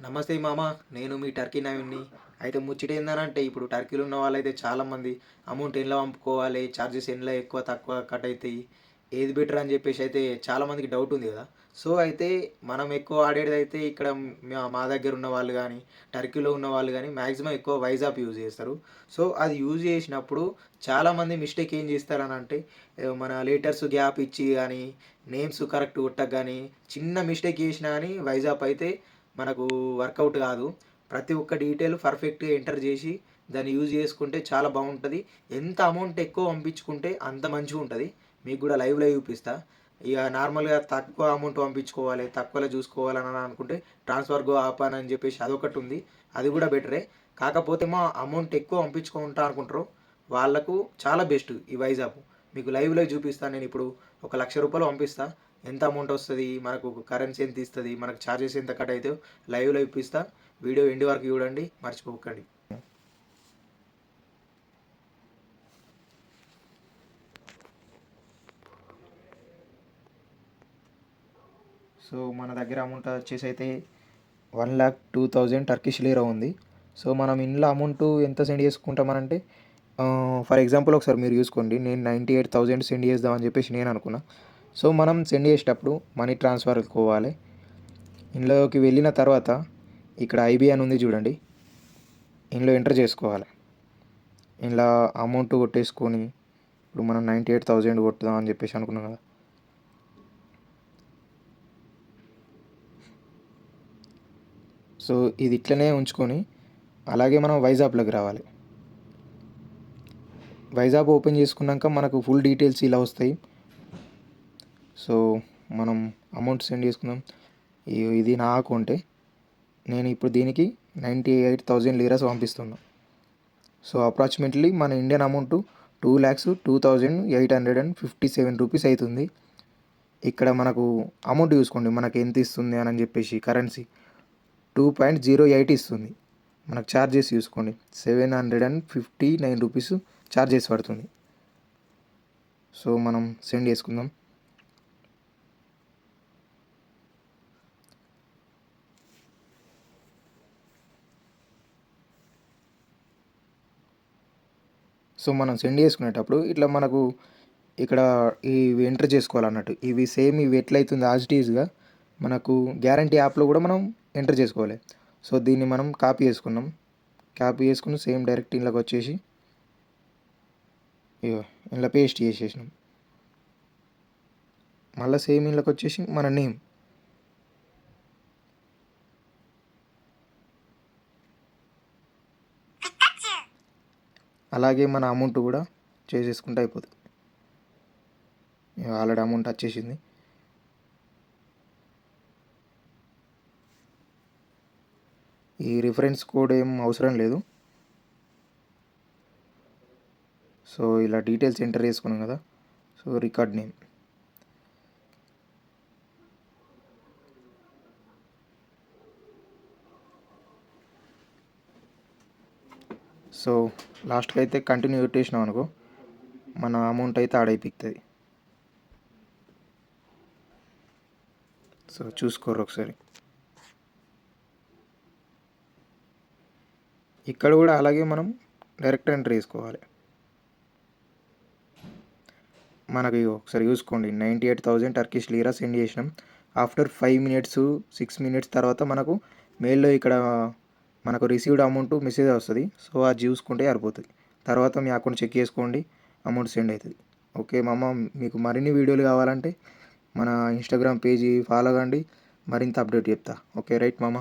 నమస్తే మామ. నేను మీ టర్కీ నవీన్ని. అయితే ముచ్చట ఏందనంటే ఇప్పుడు టర్కీలో ఉన్న వాళ్ళైతే చాలామంది అమౌంట్ ఎలా పంపుకోవాలి, ఛార్జెస్ ఎలా ఎక్కువ తక్కువ కట్ అవుతాయి, ఏది బెటర్ అని చెప్పేసి అయితే చాలామందికి డౌట్ ఉంది కదా. సో అయితే మనం ఎక్కువ ఆడేది అయితే ఇక్కడ మా దగ్గర ఉన్న వాళ్ళు కానీ, టర్కీలో ఉన్న వాళ్ళు కానీ మ్యాక్సిమం ఎక్కువ వైజ్ యాప్ యూజ్ చేస్తారు. సో అది యూజ్ చేసినప్పుడు చాలామంది మిస్టేక్ ఏం చేస్తారని అంటే మన లెటర్స్ గ్యాప్ ఇచ్చి కానీ, నేమ్స్ కరెక్ట్ కొట్టక కానీ, చిన్న మిస్టేక్ చేసినా కానీ వైజ్ యాప్ అయితే మనకు వర్కౌట్ కాదు. ప్రతి ఒక్క డీటెయిల్ పర్ఫెక్ట్గా ఎంటర్ చేసి దాన్ని యూజ్ చేసుకుంటే చాలా బాగుంటుంది. ఎంత అమౌంట్ ఎక్కువ పంపించుకుంటే అంత మంచిగా ఉంటుంది. మీకు కూడా లైవ్లో చూపిస్తా. ఇక నార్మల్గా తక్కువ అమౌంట్ పంపించుకోవాలి, తక్కువలో చూసుకోవాలని అనుకుంటే ట్రాన్స్ఫర్ గో ఆపాన్ అని చెప్పేసి అదొకటి ఉంది. అది కూడా బెటరే. కాకపోతే మా అమౌంట్ ఎక్కువ పంపించుకుంటా అనుకుంటారు వాళ్ళకు చాలా బెస్ట్ ఈ వైజ్ యాప్. మీకు లైవ్లో చూపిస్తాను. నేను ఇప్పుడు ₹1,00,000 పంపిస్తా. ఎంత అమౌంట్ వస్తుంది, మనకు కరెన్సీ ఎంత ఇస్తుంది, మనకు ఛార్జెస్ ఎంత కట్ అవుతాయో లైవ్లో ఇప్పిస్తా. వీడియో ఎండ్ వరకు చూడండి, మర్చిపోకండి. సో మన దగ్గర అమౌంట్ వచ్చేసి అయితే 1,02,000 టర్కిష్ లీరా ఉంది. సో మనం ఇంట్లో అమౌంట్ ఎంత సెండ్ చేసుకుంటామనంటే ఫర్ ఎగ్జాంపుల్ ఒకసారి మీరు చూసుకోండి. నేను 98,000 సెండ్ చేద్దామని చెప్పేసి నేను అనుకున్నా. సో మనం సెండ్ చేసేటప్పుడు మనీ ట్రాన్స్ఫర్ పోవాలి. ఇందులోకి వెళ్ళిన తర్వాత ఇక్కడ ఐబీ అని ఉంది చూడండి, ఇందులో ఎంటర్ చేసుకోవాలి. ఇలా అమౌంట్ కొట్టేసుకొని ఇప్పుడు మనం 98,000 కొట్టుదాం అని చెప్పేసి అనుకున్నాం కదా. సో ఇది ఇట్లనే ఉంచుకొని అలాగే మనం వైజాగ్లోకి రావాలి. వైజాగ్ ఓపెన్ చేసుకున్నాక మనకు ఫుల్ డీటెయిల్స్ ఇలా వస్తాయి. సో మనం అమౌంట్ సెండ్ చేసుకుందాం. ఇది నా అకౌంటే. నేను ఇప్పుడు దీనికి 98,000 లీరాస్ పంపిస్తున్నాను. సో అప్రాక్సిమేట్లీ మన ఇండియన్ అమౌంట్ 2,02,857 రూపీస్ అవుతుంది. ఇక్కడ మనకు అమౌంట్ చూసుకోండి, మనకు ఎంత ఇస్తుంది అని చెప్పేసి కరెన్సీ 2.08 ఇస్తుంది. మనకు ఛార్జెస్ చూసుకోండి 759 రూపీస్ ఛార్జెస్ పడుతుంది. సో మనం సెండ్ చేసుకుందాం. సో మనం సెండ్ చేసుకునేటప్పుడు ఇట్లా మనకు ఇక్కడ ఇవి ఎంటర్ చేసుకోవాలన్నట్టు. ఇవి సేమ్ ఇవి ఎట్లయితుంది యాజ్ ఇట్ ఈజ్గా మనకు గ్యారంటీ యాప్లో కూడా మనం ఎంటర్ చేసుకోవాలి. సో దీన్ని మనం కాపీ చేసుకున్నాం. కాపీ చేసుకుని సేమ్ డైరెక్ట్ ఇంట్లోకి వచ్చేసి ఇంట్లో పేస్ట్ చేసేసినాం. మళ్ళీ సేమ్ ఇంట్లోకి వచ్చేసి మన నేమ్, అలాగే మన అమౌంట్ కూడా చేసేసుకుంటే అయిపోతుంది. ఆల్రెడీ అమౌంట్ వచ్చేసింది. ఈ రిఫరెన్స్ కోడ్ ఏం అవసరం లేదు. సో ఇలా డీటెయిల్స్ ఎంటర్ చేసుకున్నాం కదా. సో రికార్డ్ నేమ్, సో లాస్ట్కి అయితే కంటిన్యూ పెట్టేసినాం అనుకో మన అమౌంట్ అయితే ఆడైపోతుంది. సో చూసుకోరు ఒకసారి. ఇక్కడ కూడా అలాగే మనం డైరెక్ట్ ఎంటర్ చేసుకోవాలి. మనకి ఒకసారి చూసుకోండి 98,000 టర్కిష్ లీరా సెండ్ చేసినాం. ఆఫ్టర్ 5 మినిట్స్ 6 మినిట్స్ తర్వాత మనకు మెయిల్లో ఇక్కడ మనకు రిసీవ్డ్ అమౌంట్ మెసేజ్ వస్తుంది. సో అది చూసుకుంటే సరిపోతుంది. తర్వాత మీ అకౌంట్ చెక్ చేసుకోండి, అమౌంట్ సెండ్ అవుతుంది. ఓకే మామ, మీకు మరిన్ని వీడియోలు కావాలంటే మన ఇన్స్టాగ్రామ్ పేజీ ఫాలో కండి, మరింత అప్డేట్ చెప్తా. ఓకే రైట్ మామ.